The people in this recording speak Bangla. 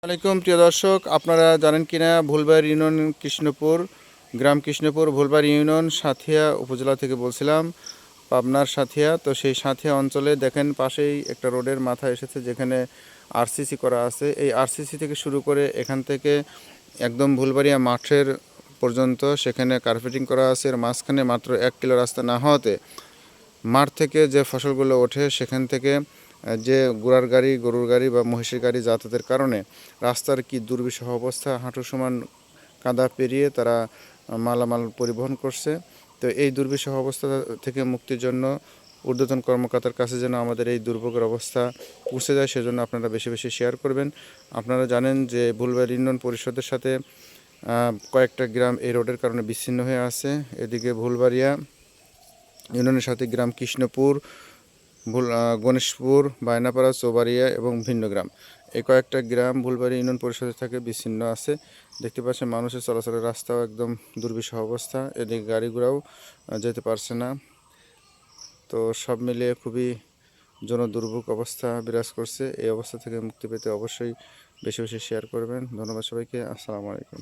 আসসালামাইকুম প্রিয় দর্শক, আপনারা জানেন কিনা ভুলবাড়ি ইউনিয়ন কৃষ্ণপুর গ্রাম কৃষ্ণপুর ভুলবাড়ি ইউনিয়ন সাঁথিয়া উপজেলা থেকে বলছিলাম, পাবনার সাঁথিয়া। তো সেই সাঁথিয়া অঞ্চলে দেখেন পাশেই একটা রোডের মাথা এসেছে যেখানে আরসিসি করা আছে। এই আরসিসি থেকে শুরু করে এখান থেকে একদম ভুলবাড়িয়া মাঠের পর্যন্ত সেখানে কার্পেটিং করা আছে। এর মাঝখানে মাত্র 1 কিলো রাস্তা না হওয়াতে মাঠ থেকে যে ফসলগুলো ওঠে সেখান থেকে যে ঘোড়ার গাড়ি, গরুর গাড়ি বা মহিষের গাড়ি যাতায়াতের কারণে রাস্তার কি দুর্বিষহ অবস্থা, হাঁটু সমান কাদা পেরিয়ে তারা মালামাল পরিবহন করছে। তো এই দুর্বিষহ অবস্থা থেকে মুক্তির জন্য ঊর্ধ্বতন কর্মকর্তার কাছে যেন আমাদের এই দুর্ভোগের অবস্থা পৌঁছে যায়, সেজন্য আপনারা বেশি বেশি শেয়ার করবেন। আপনারা জানেন যে ভুলবাড়ি ইউনিয়ন পরিষদের সাথে কয়েকটা গ্রাম এই রোডের কারণে বিচ্ছিন্ন হয়ে আছে। এদিকে ভুলবাড়িয়া ইউনিয়নের সাথে গ্রাম কৃষ্ণপুর, গণেশপুর, বায়নাপাড়া, চৌবাড়িয়া এবং ভিন্ন গ্রাম, এই কয়েকটা গ্রাম ভুলবাড়ি ইউনিয়ন পরিষদের থেকে বিচ্ছিন্ন আছে। দেখতে পাচ্ছেন মানুষের চলাচলের রাস্তাও একদম দুর্বিষহ অবস্থা, এদিকে গাড়িগুড়াও যেতে পারছে না। তো সব মিলিয়ে খুবই জনদুর্ভোগ অবস্থা বিরাজ করছে। এই অবস্থা থেকে মুক্তি পেতে অবশ্যই বেশি বেশি শেয়ার করবেন। ধন্যবাদ সবাইকে। আসসালামু আলাইকুম।